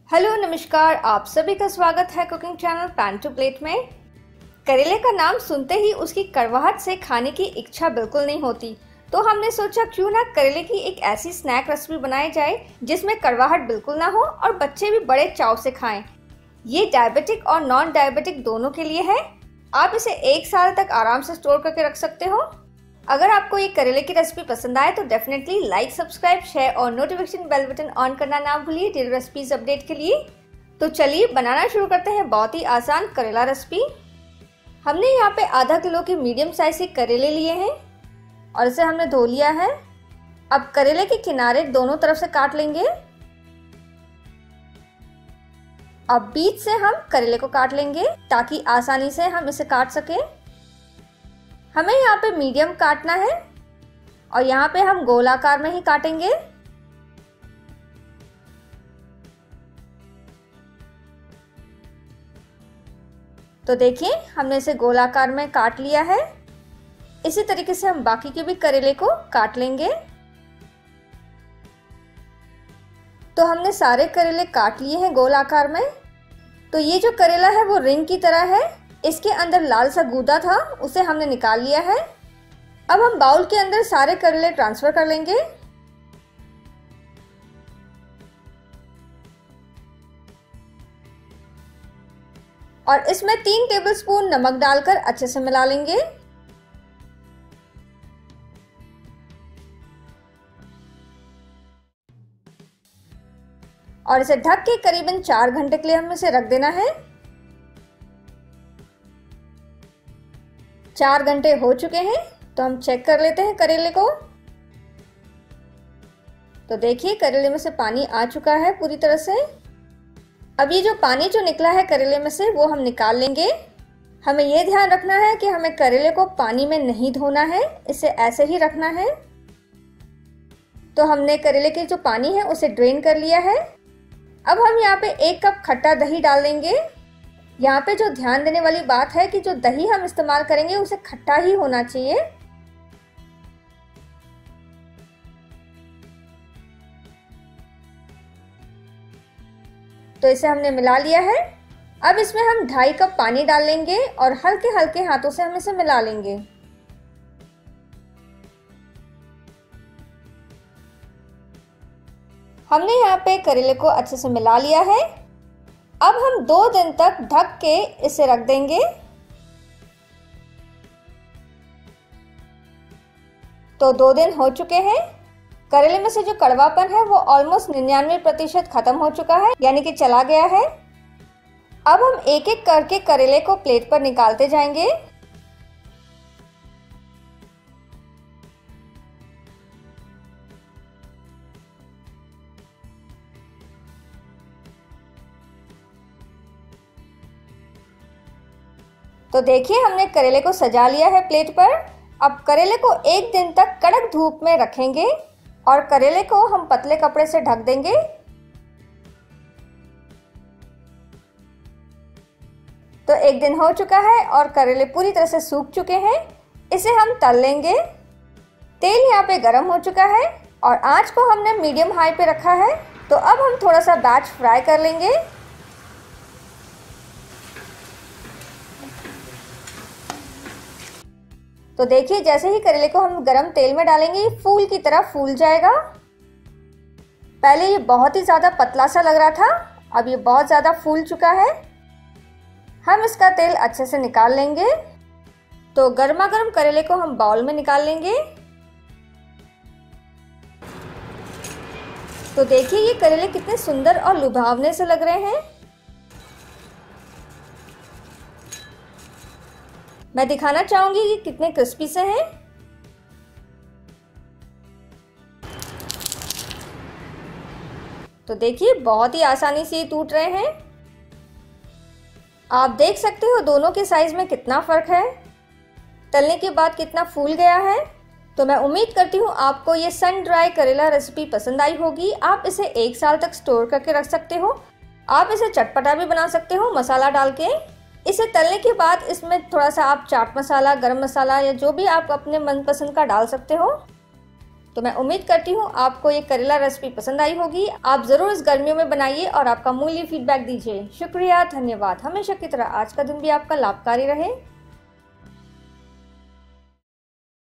Hello नमस्कार, आप सभी का स्वागत है cooking channel pan to plate में। करेले का नाम सुनते ही उसकी कड़वाहट से खाने की इच्छा बिल्कुल नहीं होती, तो हमने सोचा क्यों ना करेले की एक ऐसी स्नैक रेसिपी बनाई जाए जिसमें कड़वाहट बिल्कुल ना हो और बच्चे भी बड़े चाव से खाएं। ये डायबिटिक और नॉन डायबिटिक दोनों के लिए है। आप इसे 1 साल तक आराम से स्टोर करके रख सकते हो। अगर आपको ये करेले की रेसिपी पसंद आए तो डेफिनेटली लाइक, सब्सक्राइब, शेयर और नोटिफिकेशन बेल बटन ऑन करना ना भूलिए डेली रेसिपीज अपडेट के लिए। तो चलिए बनाना शुरू करते हैं बहुत ही आसान करेला रेसिपी। हमने यहाँ पे आधा किलो के मीडियम साइज के करेले लिए हैं और इसे हमने धो लिया है। अब करेले के किनारे दोनों तरफ से काट लेंगे। अब बीच से हम करेले को काट लेंगे ताकि आसानी से हम इसे काट सके। हमें यहाँ पे मीडियम काटना है और यहाँ पे हम गोलाकार में ही काटेंगे। तो देखिए हमने इसे गोलाकार में काट लिया है। इसी तरीके से हम बाकी के भी करेले को काट लेंगे। तो हमने सारे करेले काट लिए हैं गोल आकार में। तो ये जो करेला है वो रिंग की तरह है। इसके अंदर लाल सा गूदा था, उसे हमने निकाल लिया है। अब हम बाउल के अंदर सारे करेले ट्रांसफर कर लेंगे। और इसमें 3 टेबलस्पून नमक डालकर अच्छे से मिला लेंगे। और इसे ढक के करीबन 4 घंटे के लिए हमें इसे रख देना है। 4 घंटे हो चुके हैं, तो हम चेक कर लेते हैं करेले को। तो देखिए करेले में से पानी आ चुका है पूरी तरह से। अब ये जो पानी जो निकला है करेले में से वो हम निकाल लेंगे। हमें ये ध्यान रखना है कि हमें करेले को पानी में नहीं धोना है, इसे ऐसे ही रखना है। तो हमने करेले के जो पानी है उसे ड्रेन कर लिया है। अब हम यहाँ पे 1 कप खट्टा दही डाल देंगे। यहाँ पे जो ध्यान देने वाली बात है कि जो दही हम इस्तेमाल करेंगे उसे खट्टा ही होना चाहिए। तो इसे हमने मिला लिया है। अब इसमें हम 2.5 कप पानी डाल लेंगे और हल्के हल्के हाथों से हम इसे मिला लेंगे। हमने यहाँ पे करेले को अच्छे से मिला लिया है। अब हम 2 दिन तक ढक के इसे रख देंगे। तो 2 दिन हो चुके हैं। करेले में से जो कड़वापन है वो ऑलमोस्ट 99% खत्म हो चुका है, यानी कि चला गया है। अब हम एक एक करके करेले को प्लेट पर निकालते जाएंगे। तो देखिए हमने करेले को सजा लिया है प्लेट पर। अब करेले को 1 दिन तक कड़क धूप में रखेंगे और करेले को हम पतले कपड़े से ढक देंगे। तो 1 दिन हो चुका है और करेले पूरी तरह से सूख चुके हैं। इसे हम तल लेंगे। तेल यहाँ पे गर्म हो चुका है और आंच को हमने मीडियम हाई पे रखा है। तो अब हम थोड़ा सा बैच फ्राई कर लेंगे। तो देखिए जैसे ही करेले को हम गरम तेल में डालेंगे ये फूल की तरह फूल जाएगा। पहले ये बहुत ही ज़्यादा पतला सा लग रहा था, अब ये बहुत ज़्यादा फूल चुका है। हम इसका तेल अच्छे से निकाल लेंगे। तो गर्मा गर्म करेले को हम बाउल में निकाल लेंगे। तो देखिए ये करेले कितने सुंदर और लुभावने से लग रहे हैं। मैं दिखाना चाहूंगी कि कितने क्रिस्पी से हैं। तो देखिए बहुत ही आसानी से ये टूट रहे हैं। आप देख सकते हो दोनों के साइज में कितना फर्क है, तलने के बाद कितना फूल गया है। तो मैं उम्मीद करती हूँ आपको ये सन ड्राई करेला रेसिपी पसंद आई होगी। आप इसे 1 साल तक स्टोर करके रख सकते हो। आप इसे चटपटा भी बना सकते हो मसाला डाल के। इसे तलने के बाद इसमें थोड़ा सा आप चाट मसाला, गरम मसाला या जो भी आप अपने मनपसंद का डाल सकते हो। तो मैं उम्मीद करती हूँ आपको ये करेला रेसिपी पसंद आई होगी। आप ज़रूर इस गर्मियों में बनाइए और आपका मूल्य फीडबैक दीजिए। शुक्रिया, धन्यवाद। हमेशा की तरह आज का दिन भी आपका लाभकारी रहे।